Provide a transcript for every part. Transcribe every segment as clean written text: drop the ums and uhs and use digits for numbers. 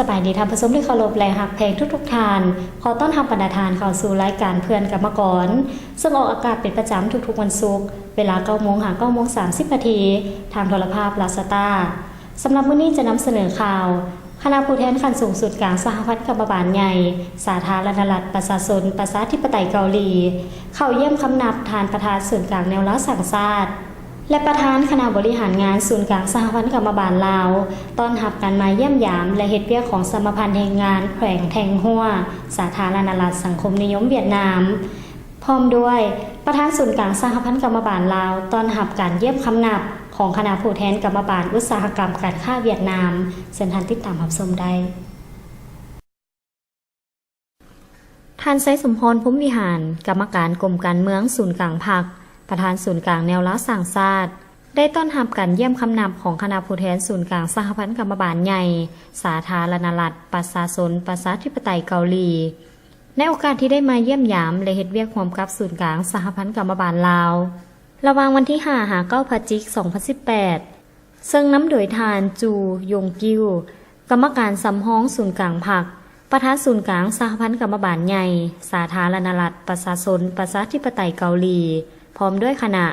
บายดีท่านผู้ชมที่เคารพและรักแพงทุกท่านขอต้อนรับบรรดาทานเข้าสู่รายการเพื่อนกรรมกรซึ่งออกอากาศเป็นประจำทุกๆวันศุกร์เวลา 9:00 น. 9:30 น. ทางโทรภาพลาสตาสำหรับมื้อนี้จะนำเสนอข่าวคณะผู้แทนขั้นสูงสุดกลางสหพันธ์กรรมบาลใหญ่สาธารณรัฐประชาชนประชาธิปไตยเกาหลีเข้าเยี่ยมคำนับทานประธานศูนย์กลางแนวรักสังชาติและประธานคณะบริหารงานศูนย์กลางสหพันธ์กรรมบาลลาวต้อนรับการมาเยี่ยมยามและเฮ็ดเวียกของสหพันธ์แรงงานแขวงแทงฮัวสาธารณรัฐสังคมนิยมเวียดนามพร้อมด้วยประธานศูนย์กลางสหพันธ์กรรมบาลลาวต้อนรับการเยี่ยมคำนับของคณะผู้แทนกรรมบาลอุตสาหกรรมการค้าเวียดนามเชิญท่านติดตามรับชมได้ท่านไซสมพร พุ่มวิหารกรรมการกรมการเมืองศูนย์กลางพรรคประธานศูนย์กลางแนวรักสร้างชาติได้ต้อนรับการเยี่ยมคำนับของคณะผู้แทนศูนย์กลางสหพันธ์กรรมบาลใหญ่สาธารณรัฐประชาชนประชาธิปไตยเกาหลีในโอกาสที่ได้มาเยี่ยมยามและเฮ็ดเวียกร่วมกับศูนย์กลางสหพันธ์กรรมบาลลาวระหว่างวันที่5-9 พฤศจิกายน 2018ซึ่งนำโดยทานจูยงกิวกรรมการสำห้องศูนย์กลางพรรคประธานศูนย์กลางสหพันธ์กรรมบาลใหญ่สาธารณรัฐประชาชนประชาธิปไตยเกาหลีพร้อมด้วยคณะ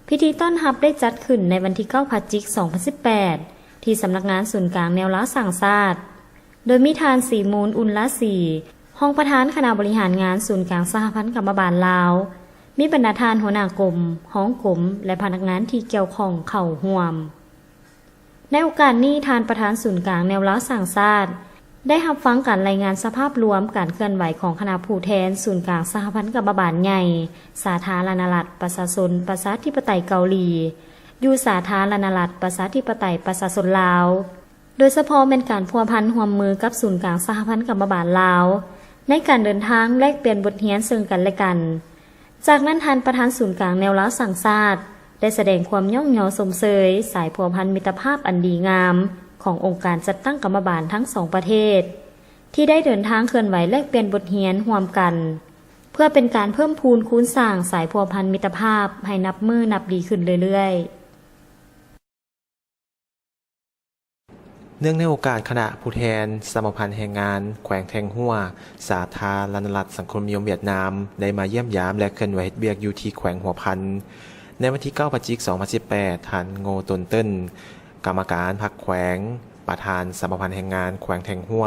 พิธีต้อนรับได้จัดขึ้นในวันที่9 พฤศจิกายน 2018ที่สำนักงานศูนย์กลางแนวรักสร้างชาติโดยมีทานสีมูลอุลละศรีห้องประธานคณะบริหารงานศูนย์กลางสหพันธ์กรรมบาลลาวมีบรรดาทานหัวหน้ากรมห้องกรมและพนักงานที่เกี่ยวข้องเข้าร่วมในโอกาสนี้ทานประธานศูนย์กลางแนวรักสร้างชาติได้รับฟังการรายงานสภาพรวมการเคลื่อนไหวของคณะผู้แทนศูนย์กลางสหพันธ์กรรมบาลใหญ่สาธารณรัฐประชาชนประชาธิปไตยเกาหลีอยู่สาธารณรัฐประชาธิปไตยประชาชนลาวโดยเฉพาะเป็นการพัวพันร่วมมือกับศูนย์กลางสหพันธ์กรรมบาลลาวในการเดินทางแลกเปลี่ยนบทเรียนซึ่งกันและกันจากนั้นทานประธานศูนย์กลางแนวรักสร้างชาติได้แสดงความย่องยอสมเสยสายพัวพันมิตรภาพอันดีงามขององค์การจัดตั้งกรรมบาลทั้งสองประเทศที่ได้เดินทางเคลื่อนไหวแลกเปลี่ยนบทเรียนร่วมกันเพื่อเป็นการเพิ่มพูนคูณสร้างสายพัวพันมิตรภาพให้นับมือนับดีขึ้นเรื่อยเนื่องในโอกาสคณะผู้แทนสหพันธ์แรงงานแขวงแทงฮั่วสาธารณรัฐสังคมนิยมเวียดนามได้มาเยี่ยมยามและเคลื่อนไหวเฮ็ดเวียกอยู่ที่แขวงหัวพันในวันที่9 พฤศจิกายน 2018ท่านโงตนเติ้นกรรมการพรรคแขวงประธานสหพันธ์แรงงานแขวงแทงฮั่ว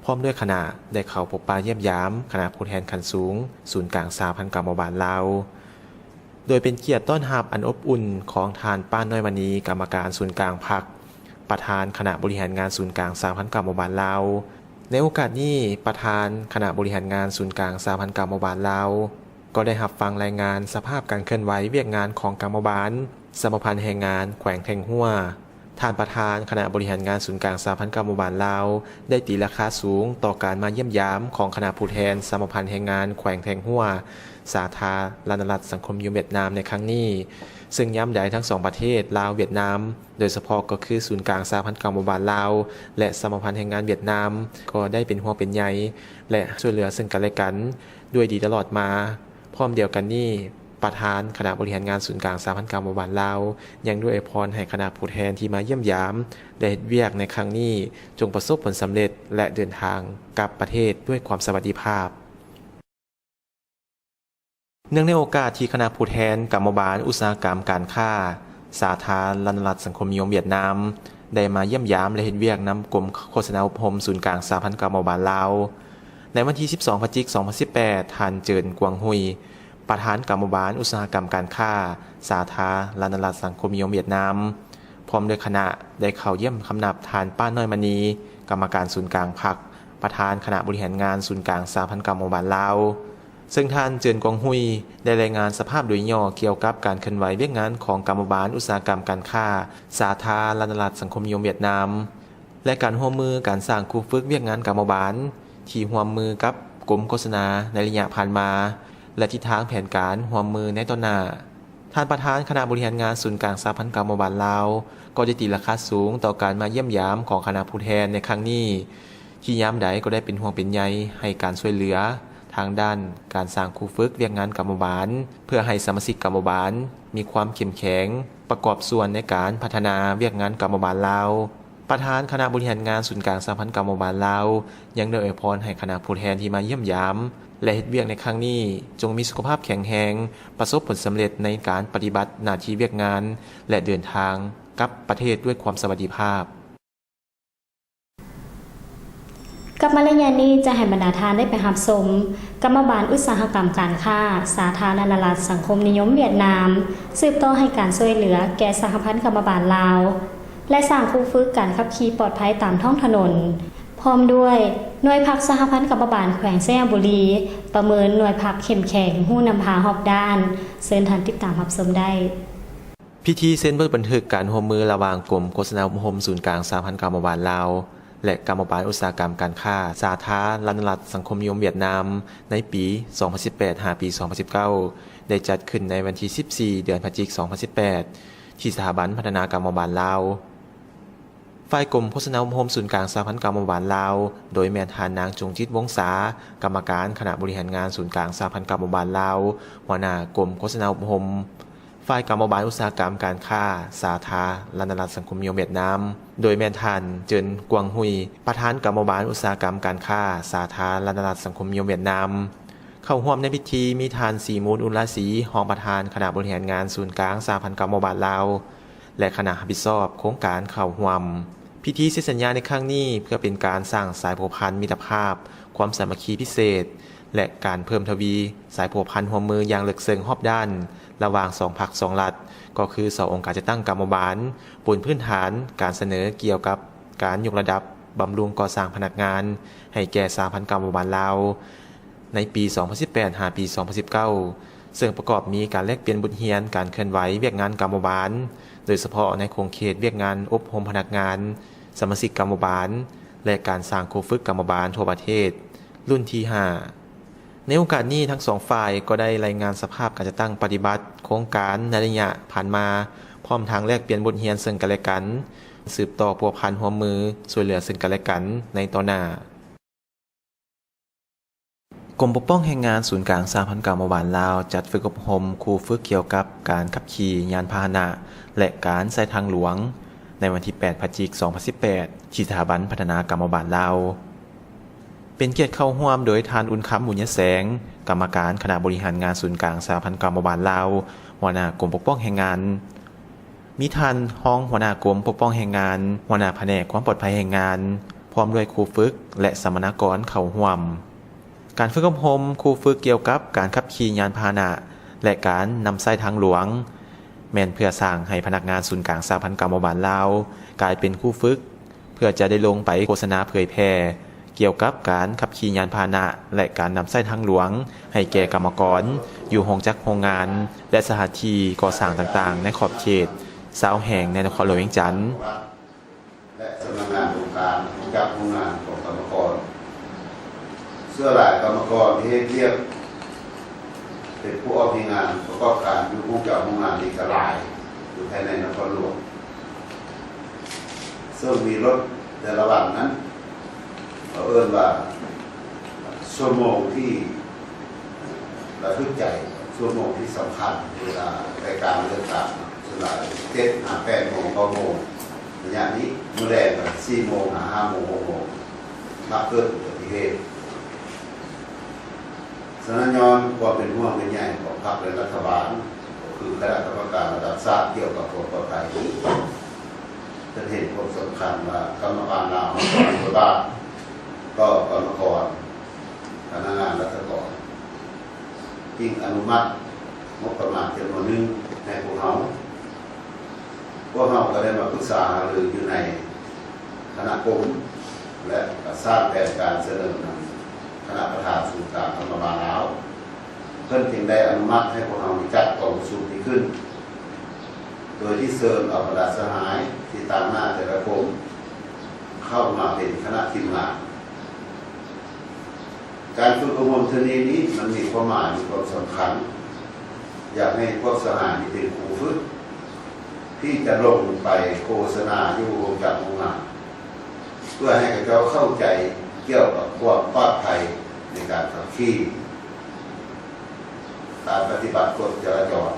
พร้อมด้วยคณะได้เข้าพบปะเยี่ยมยามคณะผู้แทนขั้นสูงศูนย์กลางสหพันธ์กรรมบาลลาวโดยเป็นเกียรติต้อนรับอันอบอุ่นของทานป้าน้อยมณีกรรมการศูนย์กลางพรรคประธานคณะบริหารงานศูนย์กลางสหพันธ์กรรมบาลลาวในโอกาสนี้ประธานคณะบริหารงานศูนย์กลางสหพันธ์กรรมบาลลาวก็ได้รับฟังรายงานสภาพการเคลื่อนไหวเวียกงานของกรรมบาลสหพันธ์แรงงานแขวงแทงฮั่วท่านประธานคณะบริหารงานศูนย์กลางสหพันธ์กรรมบาลลาวได้ตีราคาสูงต่อการมาเยี่ยมยามของคณะผู้แทนสหพันธ์แรงงานแขวงแทงฮั่วสาธารณรัฐสังคมนิยมเวียดนามในครั้งนี้ซึ่งย้ำใหญ่ทั้งสองประเทศลาวเวียดนามโดยเฉพาะก็คือศูนย์กลางสหพันธ์กรรมบาลลาวและสหพันธ์แรงงานเวียดนามก็ได้เป็นห่วงเป็นใยและช่วยเหลือซึ่งกันและกันด้วยดีตลอดมาพร้อมเดียวกันนี้ประธานคณะบริหารงานศูนย์กลางสหพันธ์กรรมบาลลาวยังด้วยอวยพรให้คณะผู้แทนที่มาเยี่ยมยามได้เฮ็ดเวียกในครั้งนี้จงประสบผลสำเร็จและเดินทางกลับประเทศด้วยความสวัสดิภาพเนื่องในโอกาสที่คณะผู้แทนกรรมบาลอุตสาหกรรมการค้าสาธารณรัฐสังคมนิยมเวียดนามได้มาเยี่ยมยามและเฮ็ดเวียกนำกรมโฆษณาอบรมศูนย์กลางสหพันธ์กรรมบาลลาวในวันที่12 พฤศจิกายน 2018ท่านเจินกวางหุยประธานกรรมบาลอุตสาหกรรมการค้าสาธารณรัฐสังคมนิยมเวียดนามพร้อมด้วยคณะได้เข้าเยี่ยมคำนับทานป้าน้อยมณีกรรมการศูนย์กลางพรรคประธานคณะบริหารงานศูนย์กลางสหพันธ์กรรมบาลลาวซึ่งท่านเจินกวางหุยได้รายงานสภาพโดยย่อเกี่ยวกับการเคลื่อนไหวเวียกงานของกรรมบาลอุตสาหกรรมการค้าสาธารณรัฐสังคมนิยมเวียดนามและการร่วมมือการสร้างครูฝึกเวียกงานกรรมบาลที่ร่วมมือกับกรมโฆษณาในระยะผ่านมาและทิศทางแผนการร่วมมือในต้นหน้าท่านประธานคณะบริหารงานศูนย์กลางสหพันธ์กรรมบาลลาวก็ได้ตีราคาสูงต่อการมาเยี่ยมยามของคณะผู้แทนในครั้งนี้ที่ยามใดก็ได้เป็นห่วงเป็นใยให้การช่วยเหลือทางด้านการสร้างครูฝึกเวียกงานกรรมบาลเพื่อให้สมาชิกกรรมบาลมีความเข้มแข็งประกอบส่วนในการพัฒนาเวียกงานกรรมบาลลาวป ประธานคณะบริหารงานศูนย์กลางสหพันธ์กรรมบาลลาวยังได้อวยพรให้คณะผู้แทนที่มาเยี่ยมยามและเฮ็ดเวียกในครั้งนี้จงมีสุขภาพแข็งแรงประสบผลสำเร็จในการปฏิบัติหน้าที่เวียกงานและเดินทางกลับประเทศด้วยความสวัสดิภาพกับมารยานี้จะให้บรรดาทานได้ไปรับชมกรรมบาลอุตสาหกรรมการค้าสาธารณรัฐสังคมนิยมเวียดนามสืบต่อให้การช่วยเหลือแก่สหพันธ์กรรมบาลลาวและสร้างครูฝึกการขับขี่ปลอดภัยตามท้องถนนพร้อมด้วยหน่วยพักสหพันธ์กรรมบาลแขวงสยามบุรีประเมินหน่วยพักเข้มแข็งหู้นำพาหอบด้านเชิญท่านติดตามรับชมได้พิธีเซ็นบันทึกการร่วมมือระหว่างกรมโฆษณาคมศูนย์กลางสหพันธ์กรรมบาลลาวและกรรมบาลอุตสาหกรรมการค้าสาธารณรัฐสังคมนิยมเวียดนามในปี 2018 หาปี 2019 ได้จัดขึ้นในวันที่ 14 เดือนพฤศจิกายน 2018 ที่สถาบันพัฒนากรรมบาลลาวฝ่ายกรมโฆษณาคมศูนย์กลางสหพันธ์กรรมบาลลาวโดยแม่นานางจงจิตวงศากรรมการคณะบริหารงานศูนย์กลางสหพันธ์กรรมบาลลาวหัวหน้ากรมโฆษณาคมฝ่ายกรรมบาลอุตสาหกรรมการค้าสาธารณรัฐสังคมนิยมเวียดนามโดยแม่นท่านเจินกวางหุยประธานกรรมบาลอุตสาหกรรมการค้าสาธารณรัฐสังคมนิยมเวียดนามเข้าร่วมในพิธีมีท่านสีมูลอุลาศรีรองประธานคณะบริหารงานศูนย์กลางสหพันธ์กรรมบาลลาวและคณะรับผิดชอบโครงการเข้าร่วมพิธีเซ็นสัญญาในครั้งนี้เพื่อเป็นการสร้างสายผูกพันมิตรภาพความสามัคคีพิเศษและการเพิ่มทวีสายผูกพันร่วมมืออย่างลึกซึ้งรอบด้านระหว่าง2 พรรค 2 รัฐก็คือ2 องค์การจัดตั้งกรรมบาลบนพื้นฐานการเสนอเกี่ยวกับการยกระดับบำรุงก่อสร้างพนักงานให้แก่สหพันธ์กรรมบาลลาวในปี 2018 หาปี 2019 ซึ่งประกอบมีการแลกเปลี่ยนบทเรียนการเคลื่อนไหวเวียกงานกรรมบาลโดยเฉพาะในโครงเขตเวียกงานอบรมพนักงานสมาชิกกรรมบาลและการสร้างครูฝึกกรรมบาลทั่วประเทศรุ่นที่ 5ในโอกาสนี้ทั้ง2 ฝ่ายก็ได้รายงานสภาพการจัดตั้งปฏิบัติโครงการในระยะผ่านมาพร้อมทางแลกเปลี่ยนบทเรียนซึ่งกันและกันสืบต่อพัวพันร่วมมือช่วยเหลือซึ่งกันและกันในต่อหน้ากรมปกป้องแรงงานศูนย์กลางสหพันธ์กรรมบาลลาวจัดฝึกอบรมครูฝึกเกี่ยวกับการขับขี่ยานพาหนะและการใช้ทางหลวงในวันที่ 8 พฤศจิกายน 2018 ที่สถาบันพัฒนากรรมบาลลาวเป็นเกียรติเข้าร่วมโดยท่านอุ่นคำบุญยแสงกรรมการคณะบริหารงานศูนย์กลางสหพันธ์กรรมบาลลาวหัวหน้ากรมปกป้องแรงงานมีท่านรองหัวหน้ากรมปกป้องแรงงานหัวหน้าแผนกความปลอดภัยแรงงานพร้อมด้วยครูฝึกและสัมมนากรเข้าร่วมการฝึกอบรมครูฝึกเกี่ยวกับการขับขี่ยานพาหนะและการนำใช้ทางหลวงแม่นเพื่อสร้างให้พนักงานศูนย์กลางสหพันธ์กรรมบาลลาวกลายเป็นครูฝึกเพื่อจะได้ลงไปโฆษณาเผยแพร่เกี่ยวกับการขับขี่ยานพาหนะและการนำใช้ทางหลวงให้แก่กรรมกรอยู่โรงจักรโรงงานและสถานที่ก่อสร้างต่างๆในขอบเขต20 แห่งในนครหลวงเวียงจันทน์และสำนักงานองค์การจักรโรงงานของกรรมกรเสื้อหลายกรรมกรที่เรียกเป็นผู้ออกงานประกอบการอยู่ผู้จัดโรงงานอีกหลายอยู่ภายในนครหลวงซึ่งมีรถแต่ละวันนั้นเราเอิ้นว่าชั่วโมงที่ระทึกใจชั่วโมงที่สำคัญเวลารายการเลือกตั้งสลาย7 8 โมง 9 โมงระยะนี้มื้อแรกก็4 โมง 5 โมง 6 โมงมักเกิดอุบัติเหตุสนันย้อนความเป็นห่วงเป็นใหญ่ของพรรคและรัฐบาลคือคณะกรรมการระดับชาติเกี่ยวกับความปลอดภัยจะเห็นความสำคัญว่ากรรมการลาวตัวบ้านก็กรรมกรพนักงานรัฐกรยิ่งอนุมัติงบประมาณจำนวนหนึ่งในพวกเขาก็ได้มาปรึกษาหรืออยู่ในคณะกรมและสร้างแผนการเสนอนำคณะประธานศูนย์กลางกรรมบาลลาวเพิ่นจึงได้อนุมัติให้พวกเราจัดกองประชุมที่ขึ้นโดยที่เชิญเอาประธานสหายที่ตามหน้าแต่ละกรมเข้ามาเป็นคณะทีมงานการฝึกอบรมชนิดนี้มันมีความหมายมีความสำคัญอยากให้พวกสหายที่เป็นครูฝึกที่จะลงไปโฆษณาอยู่โรงจักรโรงงานเพื่อให้เขาเข้าใจเกี่ยวกับความปลอดภัยในการขับขี่การปฏิบัติกฎจราจร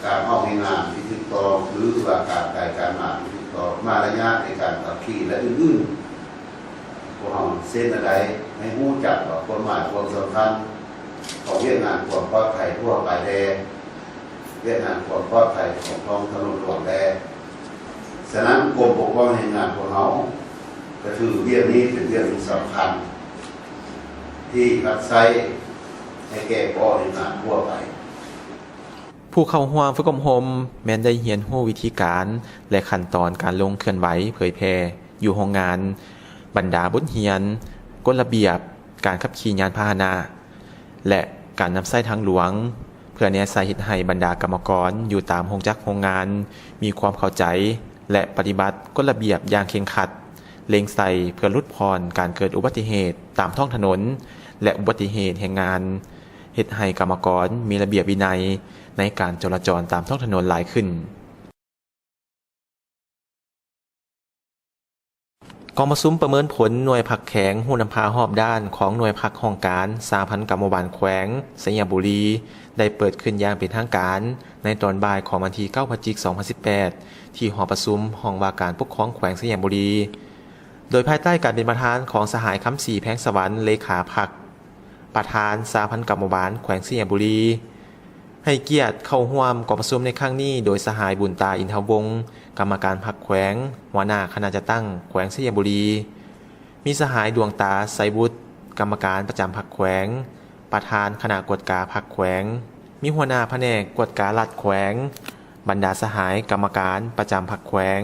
การเข้าในงานที่ถูกต้องหรือว่าการใดการมาที่ถูก ต่อมารยาทในการขับขี่และอื่นๆพวกเราเส้นอะไรให้รู้จักว่าความหมายความสำคัญของเวียดนามความปลอดภัยทั่วไปแดนเวียดนามความปลอดภัยของท้องถนนหลวงแดนฉะนั้นกรมปกครองแห่งงานของเราก็ถือเรื่องนี้เป็นเรื่องสำคัญที่รับใช้ให้แก่พ่อในงานทั่วไปผู้เข้าร่วมฝึกอบรมแม้นได้เรียนรู้วิธีการและขั้นตอนการลงเคลื่อนไหวเผยแพร่อยู่โรงงานบรรดาบทเรียนกฎระเบียบการขับขี่ยานพาหนะและการนำใช้ทางหลวงเพื่อแนวใส่เฮ็ดให้บรรดากรรมกรอยู่ตามโรงจักรโรงงานมีความเข้าใจและปฏิบัติกฎระเบียบอย่างเคร่งครัดเล็งใส่เพื่อลดพรการเกิดอุบัติเหตุตามท้องถนนและอุบัติเหตุแห่งงานเฮ็ดให้กรรมกรมีระเบียบวินัยในการจราจรตามท้องถนนหลายขึ้นกองประชุมประเมินผลหน่วยผักแข็งหูนำพาหอบด้านของหน่วยผักห้องการสาพันธ์กรรมบาลแขวงสยามบุรีได้เปิดขึ้นอย่างเป็นทางการในตอนบ่ายของวันที่9 พฤศจิกายน 2018 ที่หอประชุมห้องว่าการปกครองแขวงสยามบุรีโดยภายใต้การเป็นประธานของสหายคำศรีแพงสวรรค์เลขาพรรคประธานสาพันธ์กรรมบาลแขวงสยามบุรีให้เกียรติเข้าร่วมกองประชุมในครั้งนี้โดยสหายบุญตาอินทวงศ์กรรมการพรรคแขวงหัวหน้าคณะจัดตั้งแขวงสยามบุรีมีสหายดวงตาไสบุตรกรรมการประจำพรรคแขวงประธานคณะกวดกาพรรคแขวงมีหัวหน้าแผนกกวดกาลัดแขวงบรรดาสหายกรรมการประจำพรรคแขวง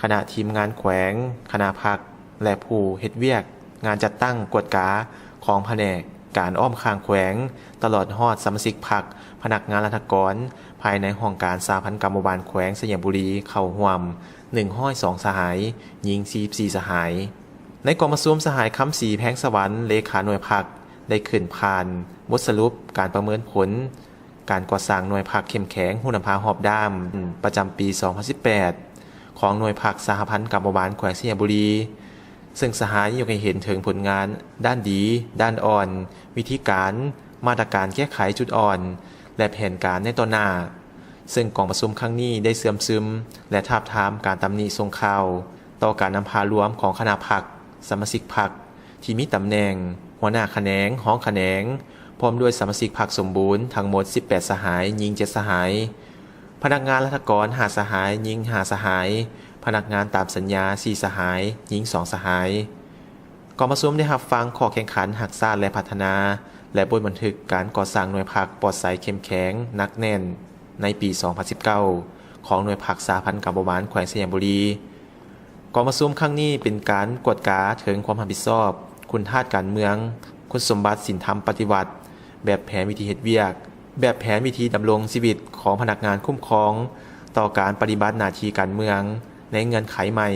คณะทีมงานแขวงคณะพรรคและผู้เฮ็ดเวียกงานจัดตั้งกวดกาของแผนกการอ้อมข้างแขวงตลอดฮอดสมาชิกพรรคพนักงานราชการภายในห้องการสาพันธ์กรรมบาลแขวงสยามบุรีเข้าร่วม102 สหายหญิง44 สหายในกองประชุมสหายคำศรีแพงสวรรค์เลขาหน่วยพรรคได้ขึ้นผ่านบทสรุปการประเมินผลการก่อสร้างหน่วยพรรคเข้มแข็งหูนำพาหอบด้ามประจำปี 2018 ของหน่วยพรรคสหพันธ์กรรมบาลแขวงสยามบุรีซึ่งสหายยกให้เห็นถึงผลงานด้านดีด้านอ่อนวิธีการมาตรการแก้ไขจุดอ่อนและแผนการในต่อหน้าซึ่งกองประชุมครั้งนี้ได้เสื่อมซึมและทาบทามการตำหนิส่งข่าวต่อการนำพารวมของคณะพรรคสมาชิกพรรคที่มีตำแหน่งหัวหน้าแขนงห้องแขนงพร้อมด้วยสมาชิกพรรคสมบูรณ์ทั้งหมด18 สหายหญิง7 สหายพนักงานราชการ5 สหายหญิง5 สหายพนักงานตามสัญญา4 สหายหญิง2 สหายกองประชุมได้รับฟังข้อแข่งขันหักษาและพัฒนาและบทบันทึกการก่อสร้างหน่วยพรรคปลอดภัยเข้มแข็งหนักแน่นในปี 2019 ของหน่วยพรรคสาพันธ์กรรมบาลแขวงสยามบุรีกองประชุมครั้งนี้เป็นการกวดกาถึงความรับผิดชอบคุณธาตุการเมืองคุณสมบัติศีลธรรมปฏิบัติแบบแผนวิธีเฮ็ดเวียกแบบแผนวิธีดำรงชีวิตของพนักงานคุ้มครองต่อการปฏิบัติหน้าที่การเมืองในเงื่อนไขใหม่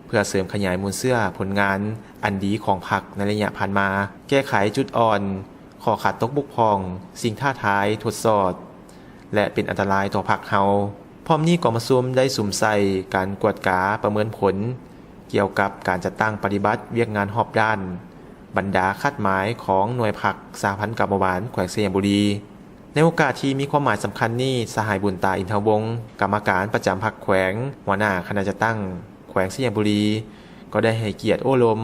เพื่อเสริมขยายมูลเสื้อผลงานอันดีของพรรคในระยะผ่านมาแก้ไขจุดอ่อนข้อขาดตกบกพร่องสิ่งท้าทายทดสอบและเป็นอันตรายต่อพรรคเฮาพร้อมนี้กองประชุมได้สุ่มใส่การกวดกาประเมินผลเกี่ยวกับการจัดตั้งปฏิบัติเวียกงานรอบด้านบรรดาคาดหมายของหน่วยพรรคสหพันธ์กรรมบาลแขวงสยามบุรีในโอกาสที่มีความหมายสำคัญนี้สหายบุญตาอินทวงศ์กรรมการประจำพรรคแขวงหัวหน้าคณะจัดตั้งแขวงสยามบุรีก็ได้ให้เกียรติโอ้ลม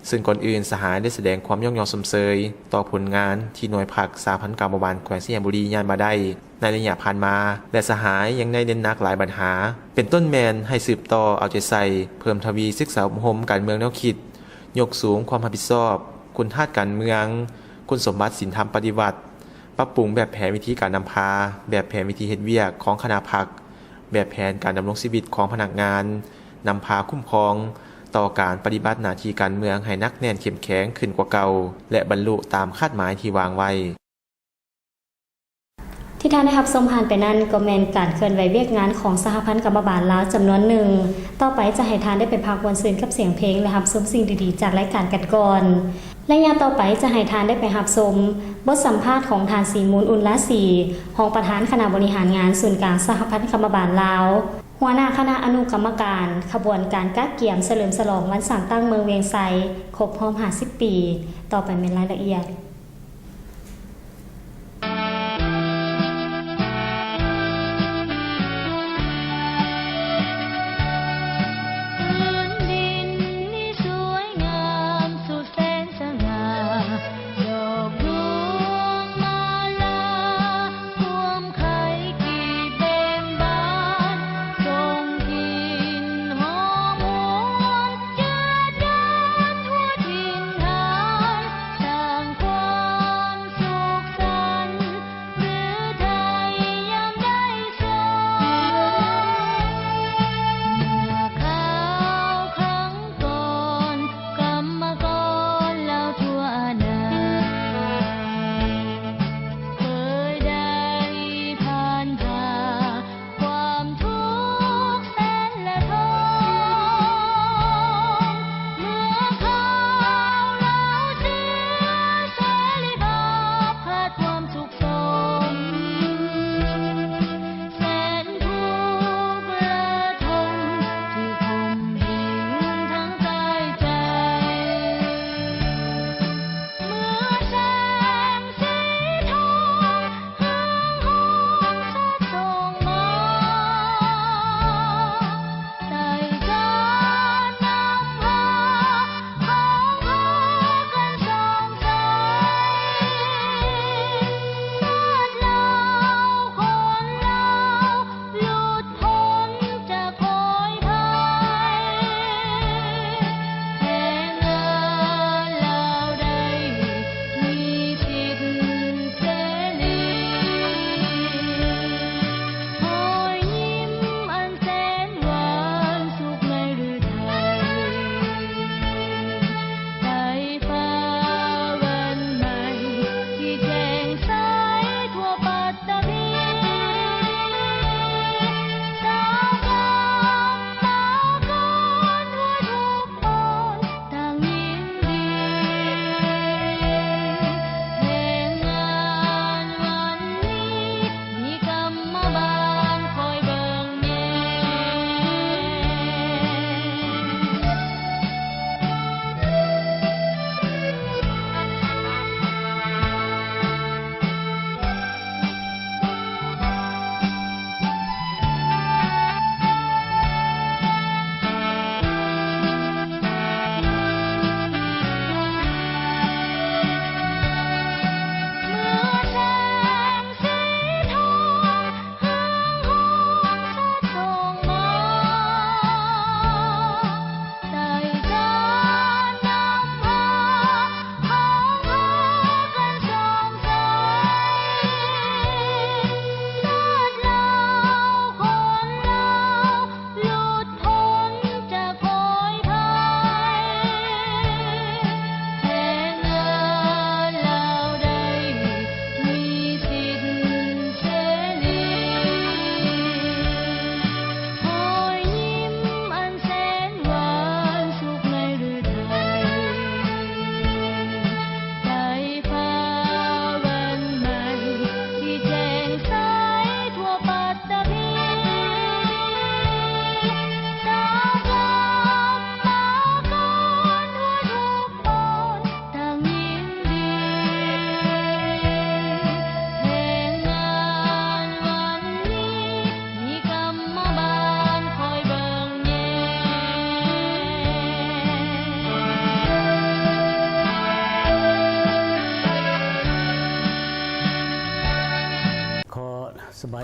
ซึ่งก่อนอื่นสหายได้แสดงความยกย่องสมเสยต่อผลงานที่หน่วยพรรคสาพันธ์กรรมบาลแขวงสยามบุรีย่านมาได้ในระยะผ่านมาและสหายยังได้เน้นหนักหลายปัญหาเป็นต้นแมนให้สืบต่อเอาใจใส่เพิ่มทวีศึกษาอบรมการเมืองแนวคิดยกสูงความรับผิดชอบคุณธาตุการเมืองคุณสมบัติศีลธรรมปฏิบัติปรับปรุงแบบแผนวิธีการนำพาแบบแผนวิธีเฮ็ดเวียกของคณะพรรคแบบแผนการดำรงชีวิตของพนักงานนำพาคุ้มครองต่อการปฏิบัติหน้าที่การเมืองให้นักแน่นเข้มแข็งขึ้นกว่าเก่าและบรรลุตามคาดหมายที่วางไว้ที่ท่านได้รับชมผ่านไปนั้นก็แม่นการเคลื่อนไหวเวียกงานของสหพันธ์กรรมบาลลาวจำนวนหนึ่งต่อไปจะให้ทานได้ไปพักวันซื่นกับเสียงเพลงและรับชมสิ่งดีๆจากรายการกันก่อนและยามต่อไปจะให้ทานได้ไปรับชมบทสัมภาษณ์ของทานสีมูลอุลลาสีรองประธานคณะบริหารงานศูนย์กลางสหพันธ์กรรมบาลลาวหัวหน้าคณะอนุกรรมการขบวนการกักเกี่ยมเฉลิมฉลองวันสั่งตั้งเมืองเวียงไซครบรอบ50 ปีต่อไปเป็นรายละเอียด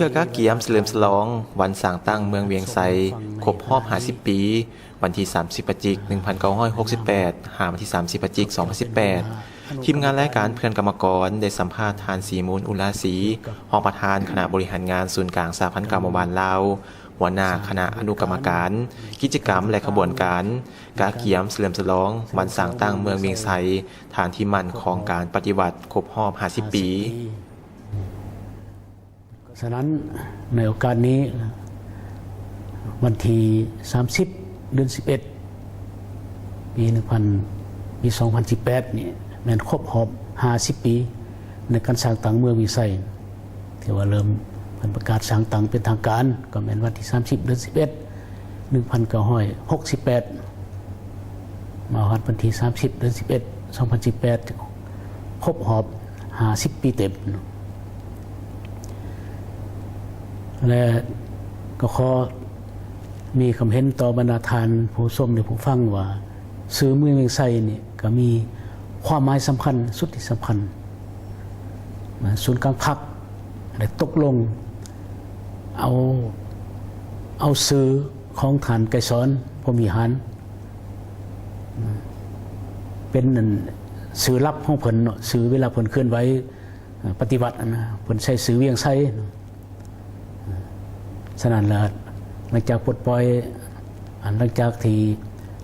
พื่อก้าเกียมเฉลิมฉลองวันสร้างตั้งเมืองเวียงไซครบรอบ50 ปีวันที่30พฤศจิกายน1968หาวันที่30พฤศจิกายน2018ทีมงานรายการเพื่อนกรรมกรได้สัมภาษณ์ทานสีมูลอุลาสีรองประธานคณะบริหารงานศูนย์กลางสหพันธ์กรรมบาลลาวหัวหน้าคณะอนุกรรมการ กิจกรรมและขบวนการกาเกียมเฉลิมฉลองวันสร้างตั้งเมืองเวียงไซฐานที่มั่นของการปฏิบัติครบรอบ50 ปีฉะนั้นในโอกาสนี้วันที่30 เดือน 11 ปี 2018 นี่แม่นครบรอบ50 ปีในการสร้างตั้งเมืองเวียงไซที่ว่าเริ่มเป็นประกาศสร้างตั้งเป็นทางการก็แม่นวันที่30 เดือน 11 1968มาวันที่30 เดือน 11 2018 ครบรอบ50 ปีเต็มและก็ขอมีคำเห็นต่อบรรดาทานผู้ชมหรือผู้ฟังว่าซื้อเมืองเวียงไซนี่ก็มีความหมายสำคัญสุดที่สำคัญศูนย์กลางพักได้ตกลงเอาซื้อของฐานไกรสอนพรหมวิหารเป็นซื้อลับของเพิ่นเนาะซื้อเวลาเพิ่นเคลื่อนไหวปฏิบัตินะเพิ่นใช้ซื้อเวียงไซฉะนั้นแล้วหลังจากปลดปล่อยหลังจากที่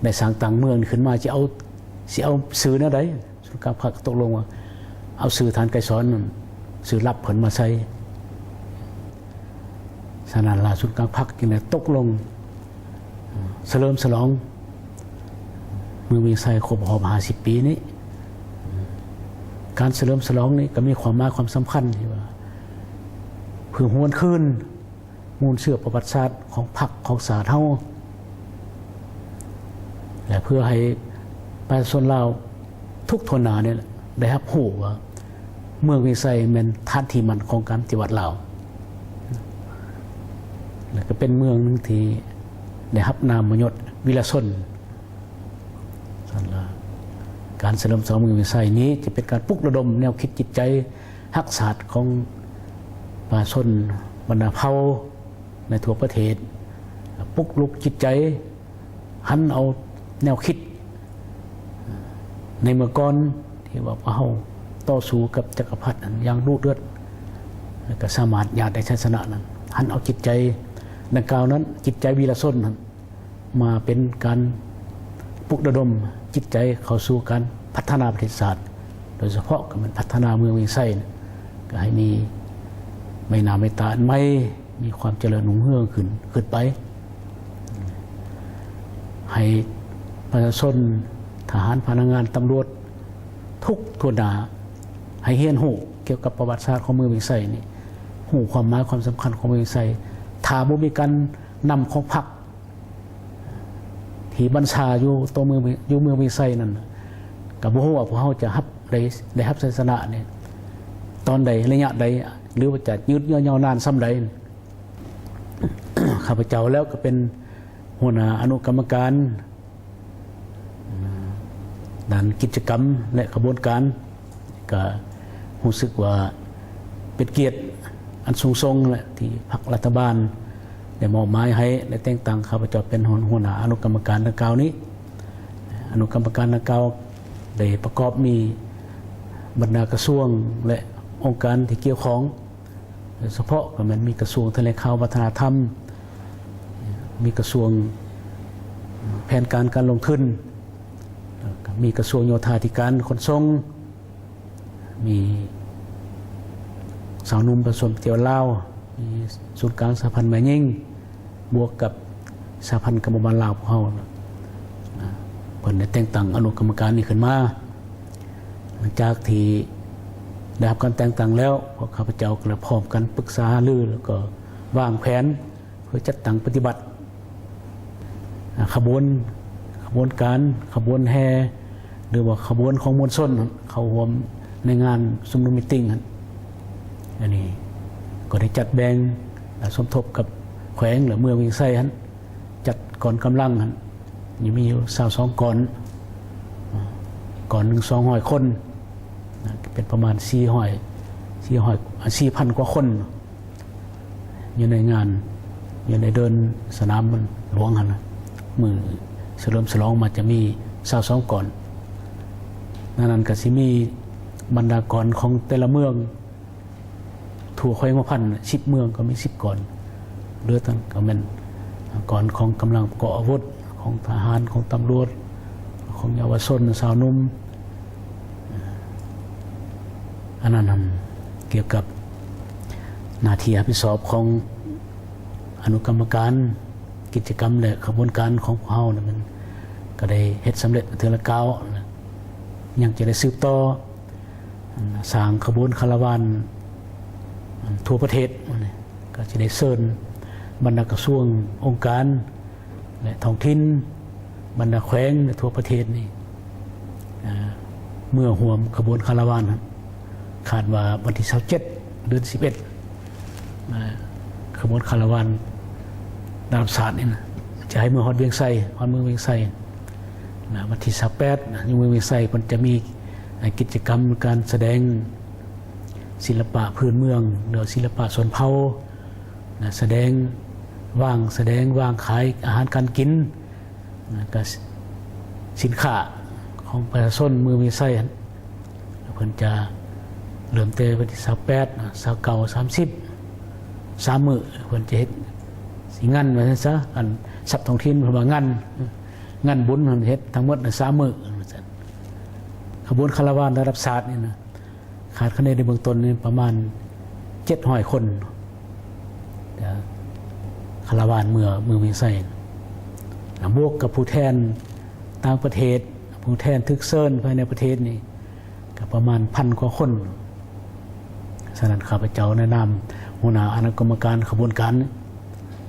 ได้สร้างต่างเมืองขึ้นมาจะเอาสื่อแนวใดศูนย์กลางภาคตกลงว่าเอาสื่อฐานไกรสอนสื่อรับผลมาใช้ฉะนั้นล่ะศูนย์กลางภาคจึงได้ตกลงเฉลิมฉลองเมืองเวียงไซครบรอบ50 ปีนี้การเฉลิมฉลองนี้ก็มีความหมายความสำคัญที่ว่าเพื่อหวนคืนมูลเชื่อประวัติศาสตร์ของพรรคของศาสตร์เฮาและเพื่อให้ประชาชนลาวทุกทนนาเนี่ยได้รับรู้ว่าเมืองเวียงไซเป็นฐานที่มั่นของการปฏิวัติลาวและก็เป็นเมืองนึงที่ได้รับนามยศวิลาชนการเฉลิมฉลองเมืองเวียงไซนี้จะเป็นการปลุกระดมแนวคิดจิตใจฮักศาสตร์ของประชาชนบรรดาเผ่าในทั่วประเทศปลุกลุกจิตใจหันเอาแนวคิดในเมื่อก่อนที่ว่าเฮาต่อสู้กับจักรพรรดิอย่างดุเดือดแล้วก็สามารถญาติได้ชัยชนะนั้นหันเอาจิตใจดังกล่าวนั้นจิตใจวีรชนนั้นมาเป็นการปลุกระดมจิตใจเข้าสู่การพัฒนาประเทศชาติโดยเฉพาะก็มันพัฒนาเมืองเวียงไซก็ให้มีไม่นาไม่ตาไม่มีความเจริญรุ่งเรืองขึ้นไปให้ประชาชนทหารพนักงานตำรวจทุกทั่วหน้าให้เรียนรู้เกี่ยวกับประวัติศาสตร์ของเมืองเวียงไซนี่รู้ความหมายความสำคัญของเมืองเวียงไซถ้าบ่มีการนำของพรรคที่บัญชาอยู่ตัวเมืองเวียงไซนั่นก็บ่ฮู้ว่าพวกเฮาจะได้รับชัยชนะเนี่ยตอนใดระยะใดหรือว่าจะยืดเยื้อยาวนานซ้ำใด ข้าพเจ้าแล้วก็เป็นหัวหน้าอนุกรรมการด้านกิจกรรมและขบวนการก็รู้สึกว่าเป็นเกียรติอันสูงส่งแหละที่พรรครัฐบาลได้มอบหมายให้ได้แต่งตั้งข้าพเจ้าเป็นหัวหน้าอนุกรรมการดังกล่าวนี้อนุกรรมการดังกล่าวได้ประกอบมีบรรดากระทรวงและองค์การที่เกี่ยวข้องโดยเฉพาะก็มันมีกระทรวงแถลงข่าววัฒนธรรมมีกระทรวงแผนการลงทุนมีกระทรวงโยธาธิการขนส่งมีสาวนุ่มผสมเที่ยวลาวมีศูนย์กลางสหพันธ์แม่ยิ่งบวกกับสหพันธ์กรรมบาลลาวพวกเราเพิ่นได้แต่งตั้งอนุกรรมการนี้ขึ้นมาหลังจากที่ได้รับการแต่งตั้งแล้วพวกข้าพเจ้าก็เลยพร้อมกันปรึกษาลือแล้วก็วางแผนเพื่อจัดตั้งปฏิบัติขบวนการขบวนแห่หรือว่าขบวนของมวลชนเข้าร่วมในงานชุมนุมมีตติ้งอันนี้ก็ได้จัดแบ่งสมทบกับแขวงหรือเมืองเวียงไซจัดก่อนกำลังยังมีอยู่22ก่อน1-200 คนเป็นประมาณ4,000 กว่าคน อยู่ในงานอยู่ในเดินสนามมันหลวงหั่นน่ะมือเฉลิมฉลองมันจะมี22ก่อนนั้นก็สิมีบรรดากรของแต่ละเมืองทั่วค่อยมาพัน10เมืองก็มี10ก่อนเหลือตั้งก็แม่นก่อนของกำลังประกอบอาวุธของทหารของตำรวจของเยาวชนสาวนุ่มอันนั้นเกี่ยวกับหน้าที่รับผิดชอบของอนุกรรมการกิจกรรมและขบวนการของพวกเฮานะมันก็ได้เฮ็ดสำเร็จเทื่อละก้าวยังจะได้สืบต่อสร้างขบวนคาราวานทั่วประเทศก็จะได้เชิญบรรดากระทรวงองค์การและท้องถิ่นบรรดาแขวงทั่วประเทศนี่เมื่อห่วมขบวนคาราวานคาดว่าวันที่27เดือน11ขบวนคาราวานดาบศาสตร์นี่นะจะให้เมืองฮอดเวียงไซฮอดเมืองเวียงไซวันที่28อยู่เมืองเวียงไซมันจะมีกิจกรรมการแสดงศิลปะพื้นเมืองหรือศิลปะชนเผ่าแสดงว่างขายอาหารการกินกับสินค้าของประชาชนเมืองเวียงไซเพิ่นจะเริ่มเตะวันที่28 29 30 3 มื้อเพิ่นจะเฮ็ดสิงั้นว่าซั่นซะอันทรัพย์ท้องถิ่นเพิ่นว่างั้นบุญเพิ่นเฮ็ดทั้งหมด3 มื้อขบวนคาราวานระดับศาสตร์นี่นะขาดคะแนนในเบื้องต้นนี่ประมาณ700 คนคาราวานเมืองเวียงไซบวกกับผู้แทนต่างประเทศผู้แทนทึกเซิร์นภายในประเทศนี่ก็ประมาณ1,000 กว่าคนฉะนั้นข้าพเจ้าแนะนำหัวหน้าคณะกรรมการขบวนการ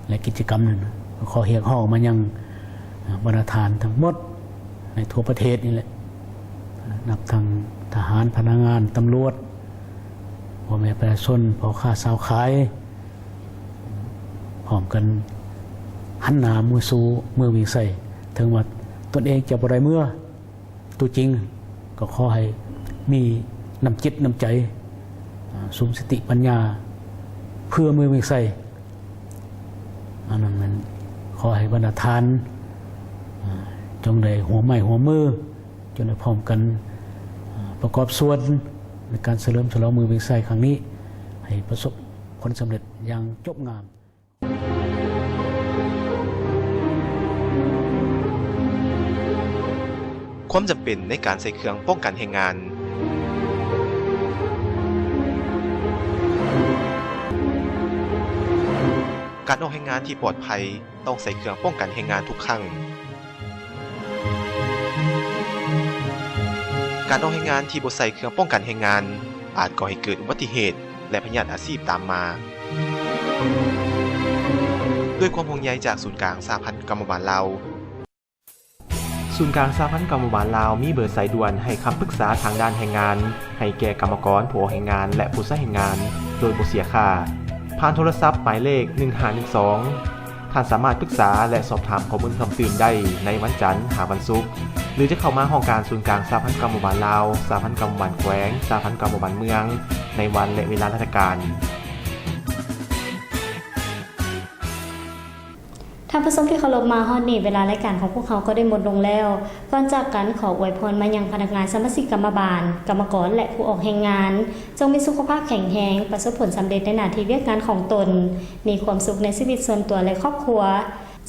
และกิจกรรมนั้นขอเรียกร้องมายังบรรณาธิการทั้งหมดในทั่วประเทศนี่แหละนับทั้งทหารพนักงานตำรวจพ่อแม่ประชาชนพ่อค้าสาวขายพร้อมกันหันหน้ามือสู่เมืองเวียงไซถึงว่าตนเองจะบ่ได้เมื่อตัวจริงก็ขอให้มีน้ำจิตน้ำใจสุมสติปัญญาเพื่อเมืองเวียงไซอันนั้นมันขอให้บรรดาทานจงได้หัวไม้หัวมือจงได้พร้อมกันประกอบส่วนในการเฉลิมฉลองเมืองเวียงไซครั้งนี้ให้ประสบผลสำเร็จอย่างจบงามความจำเป็นในการใส่เครื่องป้องกันแรงงานการออกแรงงานที่ปลอดภัยต้องใส่เครื่องป้องกันแรงงานทุกครั้งการออกแรงงานที่บ่ใส่เครื่องป้องกันแรงงานอาจก่อให้เกิดอุบัติเหตุและพยาธิอาชีพตามมาด้วยความห่วงใยจากศูนย์กลางสหพันธ์กรรมบาลลาวศูนย์กลางสหพันธ์กรรมบาลลาวมีเบอร์สายด่วนให้คำปรึกษาทางด้านแรงงานให้แก่กรรมกรผู้ออกแรงงานและผู้ใช้แรงงานโดยบ่เสียค่าผ่านโทรศัพท์หมายเลข1512ท่านสามารถปรึกษาและสอบถามข้อมูลเพิ่มเติมได้ในวันจันทร์หาวันศุกร์หรือจะเข้ามาห้องการศูนย์กลางสหพันธ์กรรมบาลลาวสหพันธ์กรรมบาลแขวงสหพันธ์กรรมบาลเมืองในวันและเวลาราชการท่านผู้ชมที่เคารพมาฮอดนี้เวลารายการของพวกเขาก็ได้หมดลงแล้วก่อนจากกันขออวยพรมายังพนักงานสมาชิกกรรมบาลกรรมกรและผู้ออกแรงงานจงมีสุขภาพแข็งแรงประสบผลสำเร็จในหน้าที่เวียกงานของตนมีความสุขในชีวิตส่วนตัวและครอบครัว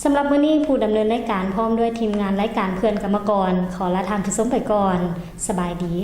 สำหรับมื้อนี้ผู้ดำเนินรายการพร้อมด้วยทีมงานรายการเพื่อนกรรมกรขอลาท่านผู้ชมไปก่อนสบายดี